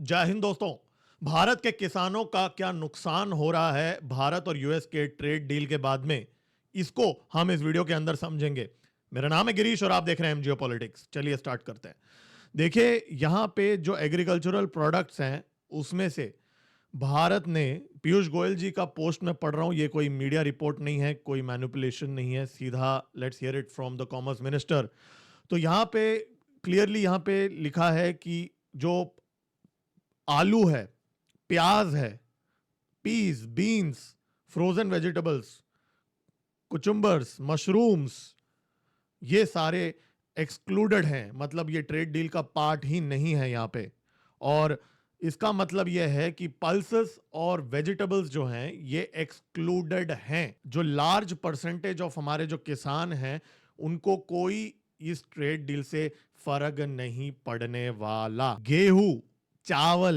जय हिंद दोस्तों। भारत के किसानों का क्या नुकसान हो रहा है भारत और यूएस के ट्रेड डील के बाद में, इसको हम इस वीडियो के अंदर समझेंगे। मेरा नाम है गिरीश और आप देख रहे हैं एमजीओ पॉलिटिक्स। चलिए स्टार्ट करते हैं। देखिए, यहां पे जो एग्रीकल्चरल प्रोडक्ट्स हैं उसमें से भारत ने, पीयूष गोयल जी का पोस्ट में पढ़ रहा हूं, ये कोई मीडिया रिपोर्ट नहीं है, कोई मैनिपुलेशन नहीं है, सीधा let's hear it from the commerce minister. तो यहां पे क्लियरली यहां पे लिखा है कि जो आलू है, प्याज है, peas, beans, frozen vegetables, cucumbers, mushrooms, ये सारे एक्सक्लूडेड हैं। मतलब ये ट्रेड डील का पार्ट ही नहीं है यहाँ पे। और इसका मतलब यह है कि पल्सेस और वेजिटेबल्स जो हैं ये एक्सक्लूडेड हैं। जो लार्ज परसेंटेज ऑफ हमारे जो किसान हैं उनको कोई इस ट्रेड डील से फर्क नहीं पड़ने वाला। गेहूं, चावल,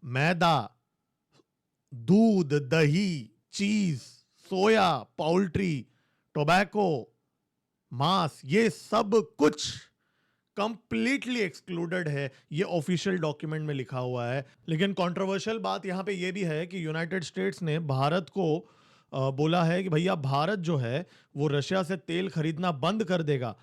मैदा, दूध, दही, चीज, सोया, पोल्ट्री, टोबैको, मांस, ये सब कुछ कंप्लीटली एक्सक्लूडेड है। ये ऑफिशियल डॉक्यूमेंट में लिखा हुआ है। लेकिन कंट्रोवर्शियल बात यहां पे ये भी है कि यूनाइटेड स्टेट्स ने भारत को बोला है कि भैया भारत जो है वो रशिया से तेल खरीदना बंद कर देगा।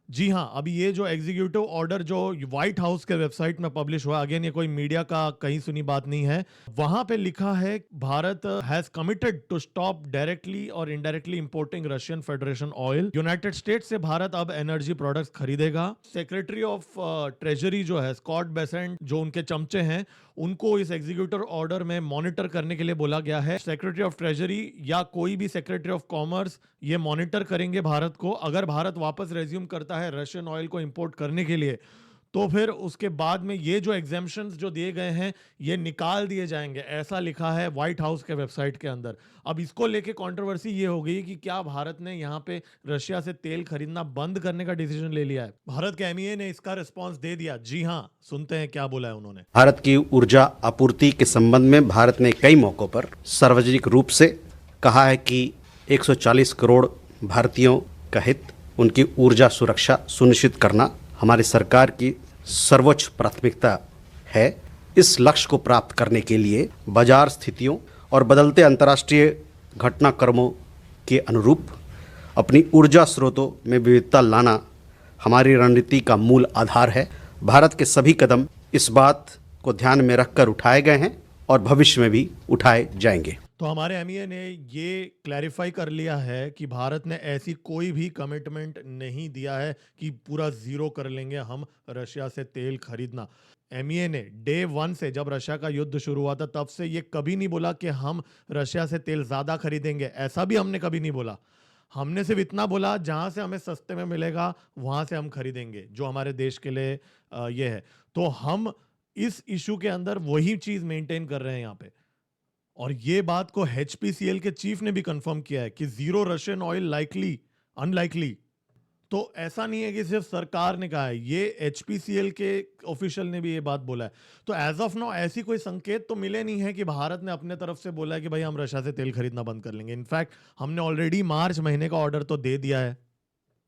जी हाँ, अभी ये जो एग्जीक्यूटिव ऑर्डर जो व्हाइट हाउस के वेबसाइट में पब्लिश हुआ, अगेन ये कोई मीडिया का कहीं सुनी बात नहीं है, वहां पे लिखा है Bharat has committed to stop directly और indirectly importing Russian Federation oil. United States से भारत अब एनर्जी प्रोडक्ट्स खरीदेगा। सेक्रेटरी ऑफ ट्रेजरी जो है स्कॉट बेसेंट, जो उनके चमचे हैं, उनको इस एग्जीक्यूटिव ऑर्डर में मॉनिटर करने के लिए बोला गया है। सेक्रेटरी ऑफ ट्रेजरी या कोई भी सेक्रेटरी ऑफ कॉमर्स ये मॉनिटर करेंगे भारत को। अगर भारत वापस रेज्यूम करता है रशियन ऑयल को इंपोर्ट करने के लिए, तो फिर उसके बाद में ये जो एग्जेम्पशंस जो दिए गए हैं ये निकाल दिए जाएंगे। ऐसा लिखा है व्हाइट हाउस के वेबसाइट के अंदर। अब इसको लेके कंट्रोवर्सी ये हो गई कि क्या भारत ने यहाँ पे रशिया से तेल खरीदना बंद करने का डिसीजन ले लिया है। भारत के एमईए ने इसका रिस्पॉन्स दे दिया। जी हाँ, सुनते हैं क्या बोला है उन्होंने। भारत की ऊर्जा आपूर्ति के संबंध में भारत ने कई मौकों पर सार्वजनिक रूप से कहा है कि 140 करोड़ भारतीयों का हित, उनकी ऊर्जा सुरक्षा सुनिश्चित करना हमारी सरकार की सर्वोच्च प्राथमिकता है। इस लक्ष्य को प्राप्त करने के लिए बाजार स्थितियों और बदलते अंतर्राष्ट्रीय घटनाक्रमों के अनुरूप अपनी ऊर्जा स्रोतों में विविधता लाना हमारी रणनीति का मूल आधार है। भारत के सभी कदम इस बात को ध्यान में रखकर उठाए गए हैं और भविष्य में भी उठाए जाएंगे। तो हमारे एमईए ने ये क्लैरिफाई कर लिया है कि भारत ने ऐसी कोई भी कमिटमेंट नहीं दिया है कि पूरा जीरो कर लेंगे हम रशिया से तेल खरीदना। एमईए ने डे वन से, जब रशिया का युद्ध शुरू हुआ था तब से ये कभी नहीं बोला कि हम रशिया से तेल ज्यादा खरीदेंगे। ऐसा भी हमने कभी नहीं बोला। हमने सिर्फ इतना बोला जहां से हमें सस्ते में मिलेगा वहां से हम खरीदेंगे, जो हमारे देश के लिए ये है। तो हम इस इशू के अंदर वही चीज मेंटेन कर रहे हैं यहाँ पे। और ये बात को एचपीसीएल के चीफ ने भी कंफर्म किया है कि zero Russian oil likely, unlikely. तो ऐसा नहीं है कि सिर्फ सरकार ने कहा है, ये एचपीसीएल के ऑफिशियल ने भी ये बात बोला है। तो एज ऑफ नाउ ऐसी कोई संकेत तो मिले नहीं है कि भारत ने अपने तरफ से बोला है कि भाई हम रशिया से तेल खरीदना बंद कर लेंगे। इनफैक्ट हमने ऑलरेडी मार्च महीने का ऑर्डर तो दे दिया है।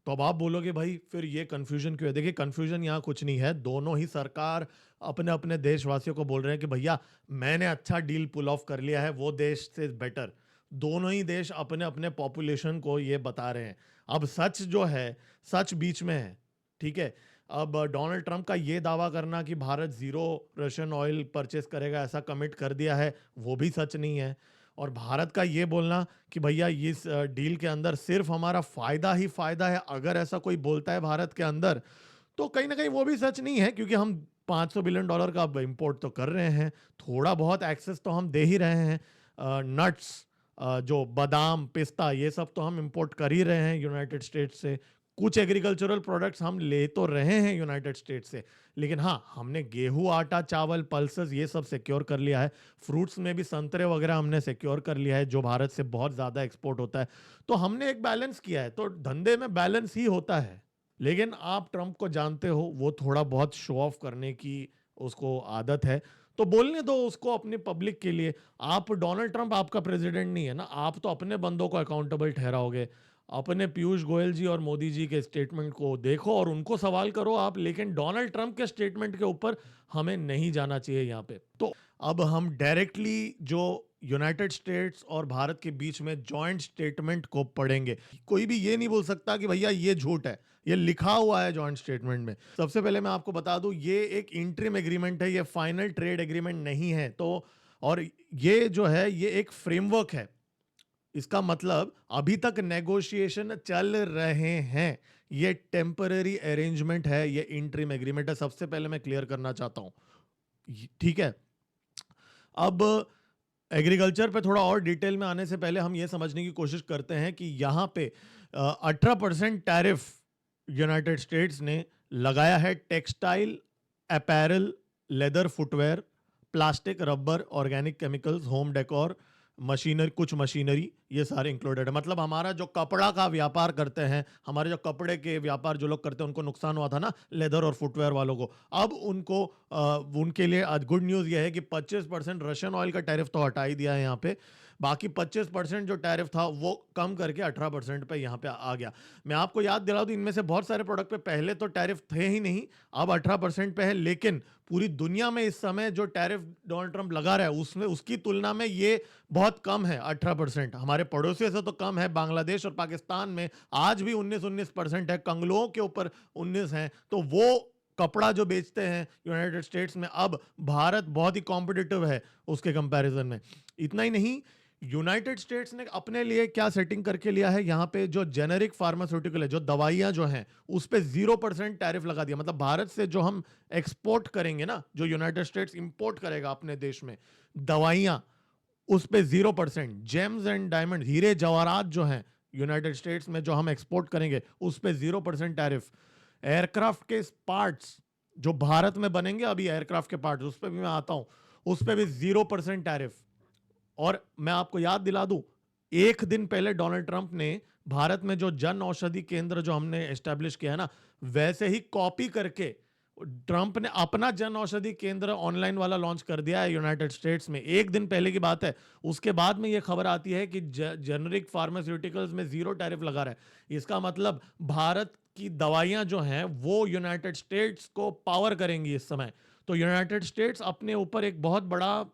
तो अब आप बोलोगे भाई फिर ये कंफ्यूजन क्यों है? देखिए, कंफ्यूजन यहाँ कुछ नहीं है। दोनों ही सरकार अपने अपने देशवासियों को बोल रहे हैं कि भैया मैंने अच्छा डील पुल ऑफ कर लिया है, वो देश से बेटर। दोनों ही देश अपने अपने पॉपुलेशन को ये बता रहे हैं। अब सच जो है, सच बीच में है, ठीक है। अब डोनाल्ड ट्रंप का ये दावा करना कि Bharat zero Russian oil purchase करेगा, ऐसा कमिट कर दिया है, वो भी सच नहीं है। और भारत का ये बोलना कि भैया इस डील के अंदर सिर्फ हमारा फायदा ही फायदा है, अगर ऐसा कोई बोलता है भारत के अंदर, तो कहीं ना कहीं वो भी सच नहीं है। क्योंकि हम $500 बिलियन का इंपोर्ट तो कर रहे हैं, थोड़ा बहुत एक्सेस तो हम दे ही रहे हैं। नट्स, जो बादाम, पिस्ता, ये सब तो हम इंपोर्ट कर ही रहे हैं यूनाइटेड स्टेट्स से। कुछ एग्रीकल्चरल प्रोडक्ट्स हम ले तो रहे हैं यूनाइटेड स्टेट्स से, लेकिन हाँ, हमने गेहूं, आटा, चावल, पल्सेस ये सब सिक्योर कर लिया है। फ्रूट्स में भी संतरे वगैरह हमने सिक्योर कर लिया है, जो भारत से बहुत ज़्यादा एक्सपोर्ट होता है। तो हमने एक बैलेंस किया है। तो धंधे में बैलेंस ही होता है। लेकिन आप ट्रंप को जानते हो, वो थोड़ा बहुत शो ऑफ करने की उसको आदत है। तो बोलने दो उसको अपनी पब्लिक के लिए। आप, डोनाल्ड ट्रंप आपका प्रेसिडेंट नहीं है ना, आप तो अपने बंदों को अकाउंटेबल ठहराओगे। अपने पीयूष गोयल जी और मोदी जी के स्टेटमेंट को देखो और उनको सवाल करो आप, लेकिन डोनाल्ड ट्रंप के स्टेटमेंट के ऊपर हमें नहीं जाना चाहिए यहाँ पे। तो अब हम डायरेक्टली जो यूनाइटेड स्टेट्स और भारत के बीच में जॉइंट स्टेटमेंट को पढ़ेंगे। कोई भी ये नहीं बोल सकता कि भैया ये झूठ है, ये लिखा हुआ है जॉइंट स्टेटमेंट में। सबसे पहले मैं आपको बता दूं, ये एक इंटरिम एग्रीमेंट है, ये फाइनल ट्रेड एग्रीमेंट नहीं है। तो और ये जो है ये एक फ्रेमवर्क है। इसका मतलब अभी तक नेगोशिएशन चल रहे हैं, ये टेम्पररी अरेंजमेंट है, ये इंटरिम एग्रीमेंट है। सबसे पहले मैं क्लियर करना चाहता हूं, ठीक है। अब एग्रीकल्चर पे थोड़ा और डिटेल में आने से पहले हम ये समझने की कोशिश करते हैं कि यहाँ पे 18% टैरिफ यूनाइटेड स्टेट्स ने लगाया है textile, apparel, leather, footwear, plastic, rubber, organic chemicals, home decor, machinery, कुछ मशीनरी, ये सारे इंक्लूडेड है। मतलब हमारा जो कपड़ा का व्यापार करते हैं, हमारे जो कपड़े के व्यापार जो लोग करते हैं, उनको नुकसान हुआ था ना लेदर और फुटवेयर वालों को, अब उनको उनके लिए आज गुड न्यूज़ ये है कि 25% रशियन ऑयल का टैरिफ तो हटा ही दिया है यहाँ पे। बाकी 25% जो टैरिफ था वो कम करके 18% पे यहाँ पे आ गया। मैं आपको याद दिला दूं, इनमें से बहुत सारे प्रोडक्ट पे पहले तो टैरिफ थे ही नहीं, अब 18% पे है। लेकिन पूरी दुनिया में इस समय जो टैरिफ डोनाल्ड ट्रंप लगा रहा है उसमें उसकी तुलना में ये बहुत कम है। 18% हमारे पड़ोसियों से तो कम है। बांग्लादेश और पाकिस्तान में आज भी 19% है, कंगलों के ऊपर 19 है। तो वो कपड़ा जो बेचते हैं यूनाइटेड स्टेट्स में, अब भारत बहुत ही कॉम्पिटिटिव है उसके कंपैरिजन में। इतना ही नहीं, यूनाइटेड स्टेट्स ने अपने लिए क्या सेटिंग करके लिया है, यहाँ पे जो जेनेरिक फार्मास्यूटिकल है, जो दवाइयाँ जो हैं, उस पे 0% टैरिफ लगा दिया। मतलब भारत से जो हम एक्सपोर्ट करेंगे ना, जो यूनाइटेड स्टेट्स इंपोर्ट करेगा अपने देश में दवाइयाँ, उस पे 0%। जेम्स एंड डायमंड, हीरे जवाहरात जो हैं यूनाइटेड स्टेट्स में जो हम एक्सपोर्ट करेंगे, उस पे 0% टैरिफ। एयरक्राफ्ट के पार्ट्स जो भारत में बनेंगे, अभी एयरक्राफ्ट के पार्ट्स, उस पर भी मैं आता हूं, उस पर भी 0% टैरिफ। और मैं आपको याद दिला दूं, एक दिन पहले डोनाल्ड ट्रंप ने भारत में जो जन औषधि केंद्र जो हमने एस्टेब्लिश किया है ना, वैसे ही कॉपी करके ट्रंप ने अपना जन औषधि केंद्र ऑनलाइन वाला लॉन्च कर दिया है यूनाइटेड स्टेट्स में। एक दिन पहले की बात है। उसके बाद में यह खबर आती है कि जेनरिक फार्मास्यूटिकल्स में 0 टैरिफ लगा रहा है। इसका मतलब भारत की दवाइयां जो हैं वो यूनाइटेड स्टेट्स को पावर करेंगी इस समय। तो यूनाइटेड स्टेट्स अपने ऊपर एक बहुत बड़ा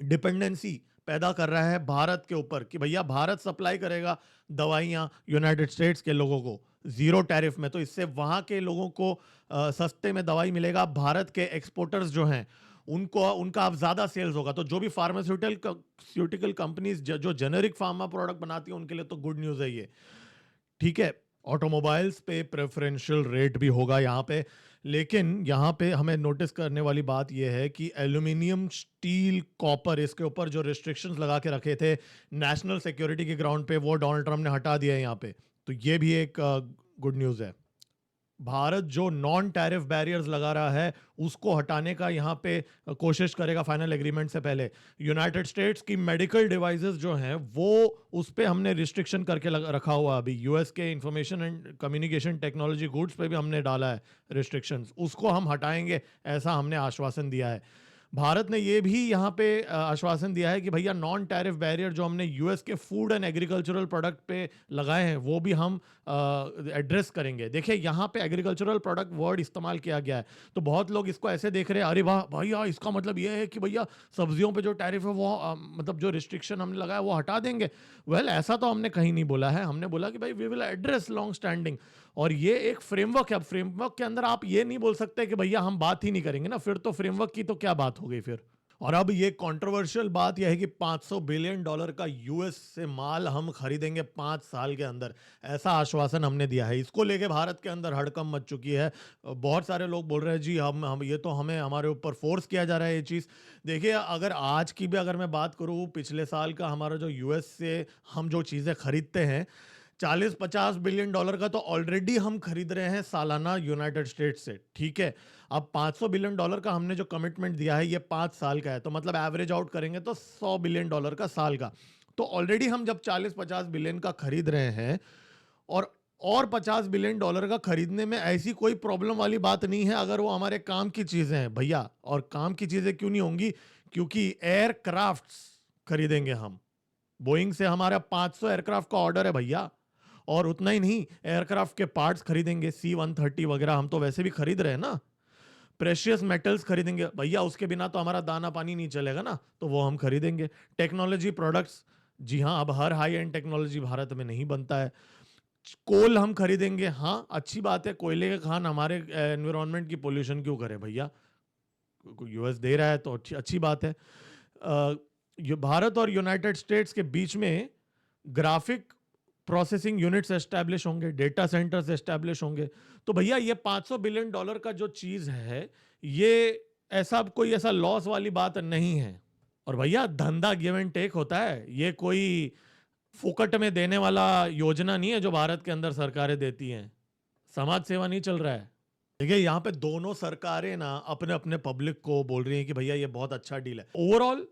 डिपेंडेंसी पैदा कर रहा है भारत के ऊपर कि भैया भारत सप्लाई करेगा दवाइयां यूनाइटेड स्टेट्स के लोगों को 0 टैरिफ में। तो इससे वहां के लोगों को सस्ते में दवाई मिलेगा। भारत के एक्सपोर्टर्स जो हैं उनको उनका अब ज्यादा सेल्स होगा। तो जो भी फार्मास्यूटिकल कंपनीज जो जेनेरिक फार्मा प्रोडक्ट बनाती हैं, उनके लिए तो गुड न्यूज है ये, ठीक है। ऑटोमोबाइल्स पे प्रेफरेंशियल रेट भी होगा यहाँ पे। लेकिन यहाँ पे हमें नोटिस करने वाली बात यह है कि एल्यूमिनियम, स्टील, कॉपर, इसके ऊपर जो रिस्ट्रिक्शंस लगा के रखे थे नेशनल सिक्योरिटी के ग्राउंड पे, वो डोनाल्ड ट्रंप ने हटा दिया है यहाँ पे। तो ये भी एक गुड न्यूज़ है। भारत जो नॉन टैरिफ बैरियर्स लगा रहा है उसको हटाने का यहाँ पे कोशिश करेगा फाइनल एग्रीमेंट से पहले। यूनाइटेड स्टेट्स की मेडिकल डिवाइसेस जो हैं वो उस पे हमने रिस्ट्रिक्शन करके रखा हुआ। अभी यूएस के information and communication technology goods पे भी हमने डाला है रिस्ट्रिक्शंस, उसको हम हटाएंगे, ऐसा हमने आश्वासन दिया है। भारत ने ये भी यहाँ पे आश्वासन दिया है कि भैया नॉन टैरिफ बैरियर जो हमने यूएस के फूड एंड एग्रीकल्चरल प्रोडक्ट पे लगाए हैं वो भी हम एड्रेस करेंगे। देखिए यहाँ पे एग्रीकल्चरल प्रोडक्ट वर्ड इस्तेमाल किया गया है, तो बहुत लोग इसको ऐसे देख रहे हैं, अरे वाह भैया इसका मतलब ये है कि भैया सब्जियों पे जो टैरिफ है वो मतलब जो रिस्ट्रिक्शन हमने लगाया वो हटा देंगे। वेल ऐसा तो हमने कहीं नहीं बोला है। हमने बोला कि भाई we will address long standing, और ये एक फ्रेमवर्क है। अब फ्रेमवर्क के अंदर आप ये नहीं बोल सकते कि भैया हम बात ही नहीं करेंगे ना, फिर तो फ्रेमवर्क की तो क्या बात हो गई फिर। और अब ये कंट्रोवर्शियल बात यह है कि $500 बिलियन का यूएस से माल हम खरीदेंगे 5 साल के अंदर, ऐसा आश्वासन हमने दिया है। इसको लेके भारत के अंदर हड़कंप मच चुकी है। बहुत सारे लोग बोल रहे हैं जी हम ये तो हमें हमारे ऊपर फोर्स किया जा रहा है ये चीज़। देखिए अगर आज की भी अगर मैं बात करूँ, पिछले साल का हमारा जो यूएस से हम जो चीज़ें खरीदते हैं 40-50 बिलियन डॉलर का तो ऑलरेडी हम खरीद रहे हैं सालाना यूनाइटेड स्टेट्स से, ठीक है। अब $500 बिलियन का हमने जो कमिटमेंट दिया है ये 5 साल का है, तो मतलब एवरेज आउट करेंगे तो $100 बिलियन का साल का। तो ऑलरेडी हम जब 40-50 बिलियन का खरीद रहे हैं और $50 बिलियन का खरीदने में ऐसी कोई प्रॉब्लम वाली बात नहीं है अगर वो हमारे काम की चीज़ें हैं भैया। और काम की चीज़ें क्यों नहीं होंगी, क्योंकि एयरक्राफ्ट्स खरीदेंगे हम। बोइंग से हमारा 500 एयरक्राफ्ट का ऑर्डर है भैया, और उतना ही नहीं, एयरक्राफ्ट के पार्ट्स खरीदेंगे, C-130 वगैरह हम तो वैसे भी खरीद रहे हैं ना। प्रेशियस मेटल्स खरीदेंगे भैया, उसके बिना तो हमारा दाना पानी नहीं चलेगा ना, तो वो हम खरीदेंगे। टेक्नोलॉजी प्रोडक्ट्स, जी हाँ, अब हर हाई एंड टेक्नोलॉजी भारत में नहीं बनता है। कोल हम खरीदेंगे, हाँ अच्छी बात है, कोयले के खान हमारे एनवायरनमेंट की पोल्यूशन क्यों करे भैया, यूएस दे रहा है तो अच्छी बात है। भारत और यूनाइटेड स्टेट्स के बीच में ग्राफिक प्रोसेसिंग यूनिट्स एस्टैब्लिश होंगे, डेटा सेंटर्स एस्टैब्लिश होंगे। तो भैया ये $500 बिलियन का जो चीज है, ये कोई ऐसा लॉस वाली बात नहीं है। और भैया धंधा गिव एंड टेक होता है, ये कोई फुकट में देने वाला योजना नहीं है जो भारत के अंदर सरकारें देती हैं। समाज सेवा नहीं चल रहा है। देखिए यहाँ पे दोनों सरकारें ना अपने अपने पब्लिक को बोल रही हैं कि भैया ये बहुत अच्छा डील है। ओवरऑल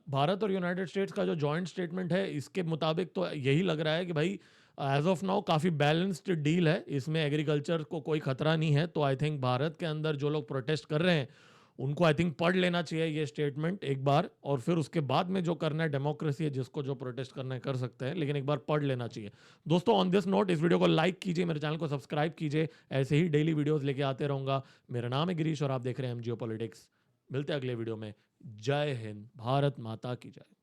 भारत और यूनाइटेड स्टेट्स का जो जॉइंट स्टेटमेंट है, इसके मुताबिक तो यही लग रहा है कि भाई एज ऑफ नाउ काफ़ी बैलेंस्ड डील है, इसमें एग्रीकल्चर को कोई खतरा नहीं है। तो आई थिंक भारत के अंदर जो लोग प्रोटेस्ट कर रहे हैं उनको आई थिंक पढ़ लेना चाहिए ये स्टेटमेंट एक बार, और फिर उसके बाद में जो करना है, डेमोक्रेसी है, जिसको जो प्रोटेस्ट करना है कर सकते हैं, लेकिन एक बार पढ़ लेना चाहिए। दोस्तों ऑन दिस नोट इस वीडियो को लाइक कीजिए, मेरे चैनल को सब्सक्राइब कीजिए, ऐसे ही डेली वीडियोस लेके आते रहूंगा। मेरा नाम है गिरीश और आप देख रहे हैं एमजीओ पॉलिटिक्स। मिलते हैं अगले वीडियो में। जय हिंद, भारत माता की जय।